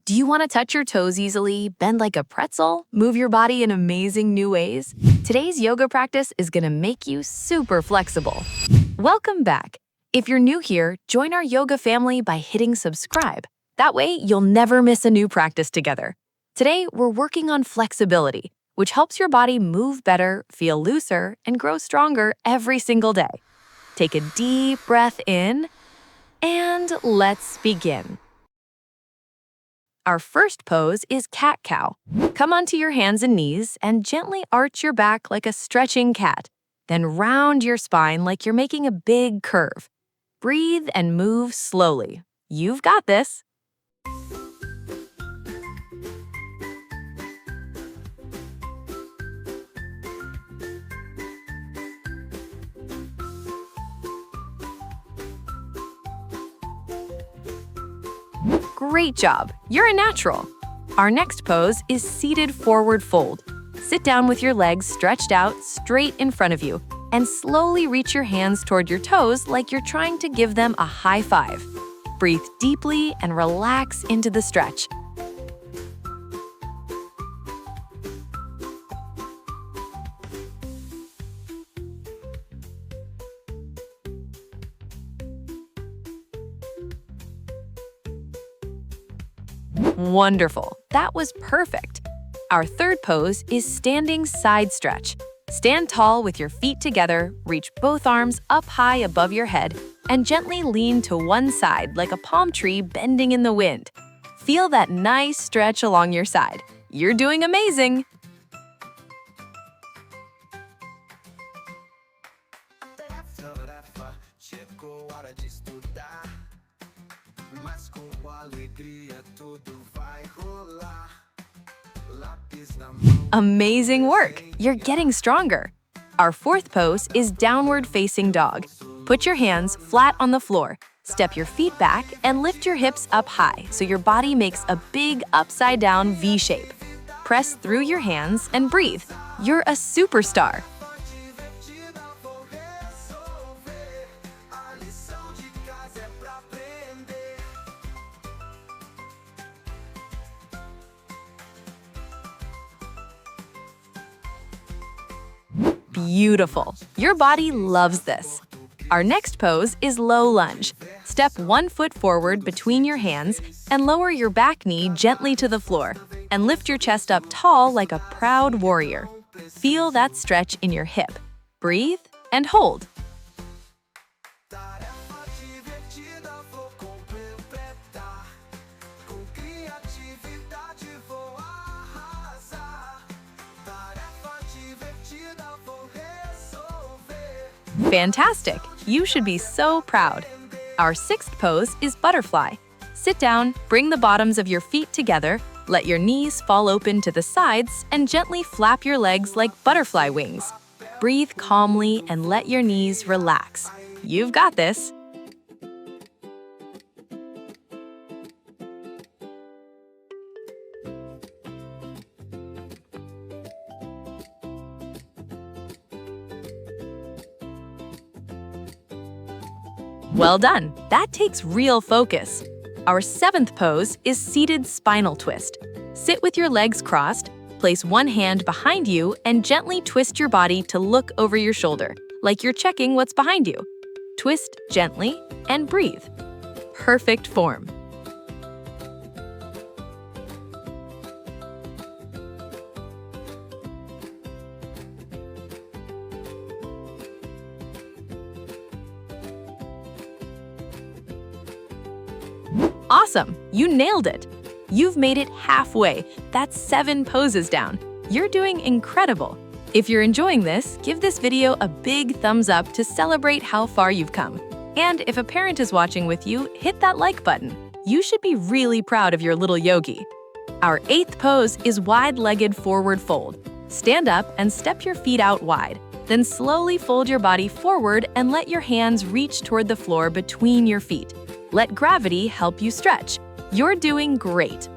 Do you want to touch your toes easily, bend like a pretzel, move your body in amazing new ways? Today's yoga practice is going to make you super flexible. Welcome back. If you're new here, join our yoga family by hitting subscribe. That way, you'll never miss a new practice together. Today, we're working on flexibility, which helps your body move better, feel looser, and grow stronger every single day. Take a deep breath in, and let's begin. Our first pose is cat-cow. Come onto your hands and knees and gently arch your back like a stretching cat. Then round your spine like you're making a big curve. Breathe and move slowly. You've got this. Great job! You're a natural. Our next pose is seated forward fold. Sit down with your legs stretched out straight in front of you and slowly reach your hands toward your toes like you're trying to give them a high five. Breathe deeply and relax into the stretch. Wonderful. That was perfect. Our third pose is standing side stretch. Stand tall with your feet together, reach both arms up high above your head, and gently lean to one side like a palm tree bending in the wind. Feel that nice stretch along your side. You're doing amazing! Amazing work! You're getting stronger. Our fourth pose is downward facing dog. Put your hands flat on the floor, step your feet back, and lift your hips up high so your body makes a big upside down V shape. Press through your hands and breathe. You're a superstar. Beautiful. Your body loves this. Our next pose is low lunge. Step one foot forward between your hands and lower your back knee gently to the floor and lift your chest up tall like a proud warrior. Feel that stretch in your hip. Breathe and hold. Fantastic! You should be so proud. Our sixth pose is butterfly. Sit down, bring the bottoms of your feet together, let your knees fall open to the sides, and gently flap your legs like butterfly wings. Breathe calmly and let your knees relax. You've got this. Well done! That takes real focus. Our seventh pose is seated spinal twist. Sit with your legs crossed, place one hand behind you, and gently twist your body to look over your shoulder, like you're checking what's behind you. Twist gently and breathe. Perfect form. Awesome! You nailed it! You've made it halfway. That's 7 poses down. You're doing incredible. If you're enjoying this, give this video a big thumbs up to celebrate how far you've come. And if a parent is watching with you, hit that like button. You should be really proud of your little yogi. Our 8th pose is wide-legged forward fold. Stand up and step your feet out wide. Then slowly fold your body forward and let your hands reach toward the floor between your feet. Let gravity help you stretch. You're doing great.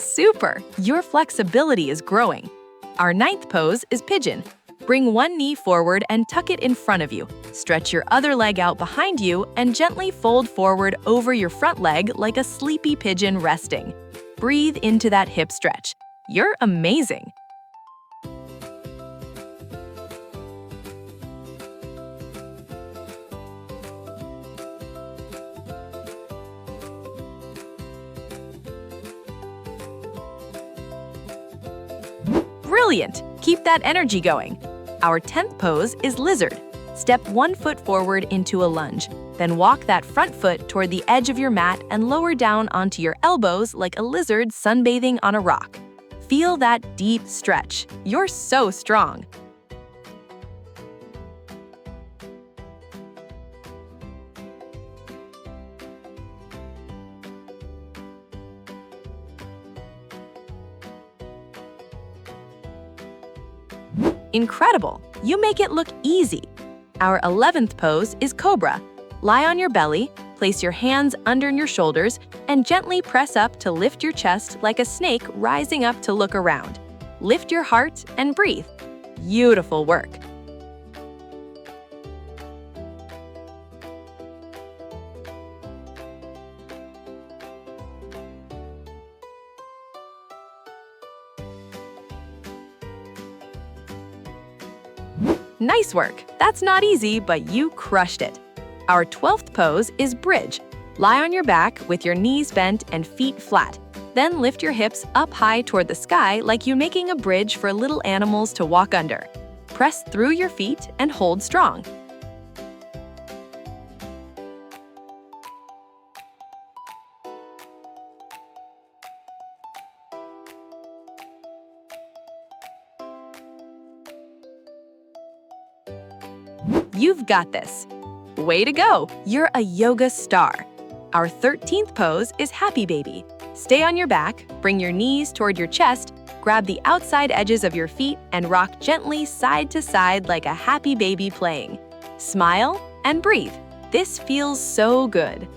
Super! Your flexibility is growing. Our ninth pose is Pigeon. Bring one knee forward and tuck it in front of you. Stretch your other leg out behind you and gently fold forward over your front leg like a sleepy pigeon resting. Breathe into that hip stretch. You're amazing! Brilliant! Keep that energy going. Our 10th pose is Lizard. Step one foot forward into a lunge. Then walk that front foot toward the edge of your mat and lower down onto your elbows like a lizard sunbathing on a rock. Feel that deep stretch. You're so strong. Incredible! You make it look easy. Our 11th pose is Cobra. Lie on your belly, place your hands under your shoulders, and gently press up to lift your chest like a snake rising up to look around. Lift your heart and breathe. Beautiful work. Nice work! That's not easy, but you crushed it. Our 12th pose is Bridge. Lie on your back with your knees bent and feet flat. Then lift your hips up high toward the sky like you're making a bridge for little animals to walk under. Press through your feet and hold strong. You've got this. Way to go! You're a yoga star. Our 13th pose is Happy Baby. Stay on your back, bring your knees toward your chest, grab the outside edges of your feet, and rock gently side to side like a happy baby playing. Smile and breathe. This feels so good.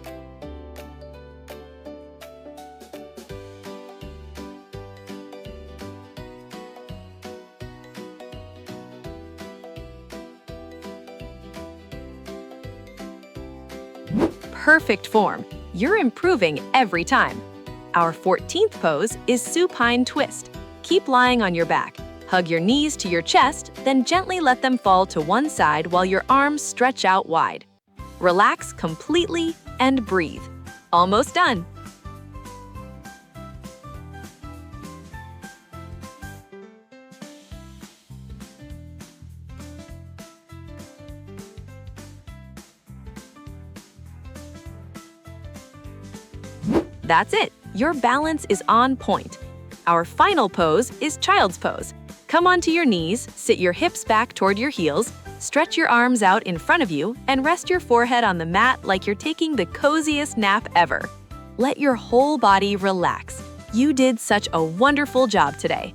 Perfect form. You're improving every time. Our 14th pose is Supine Twist. Keep lying on your back. Hug your knees to your chest, then gently let them fall to one side while your arms stretch out wide. Relax completely and breathe. Almost done. That's it. Your balance is on point. Our final pose is Child's Pose. Come onto your knees, sit your hips back toward your heels, stretch your arms out in front of you, and rest your forehead on the mat like you're taking the coziest nap ever. Let your whole body relax. You did such a wonderful job today.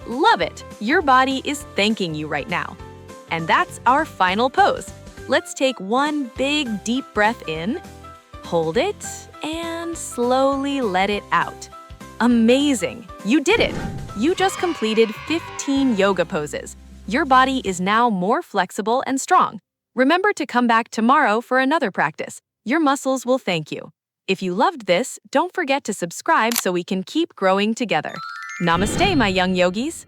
Love it! Your body is thanking you right now. And that's our final pose. Let's take one big deep breath in, hold it, and slowly let it out. Amazing! You did it! You just completed 15 yoga poses. Your body is now more flexible and strong. Remember to come back tomorrow for another practice. Your muscles will thank you. If you loved this, don't forget to subscribe so we can keep growing together. Namaste, my young yogis!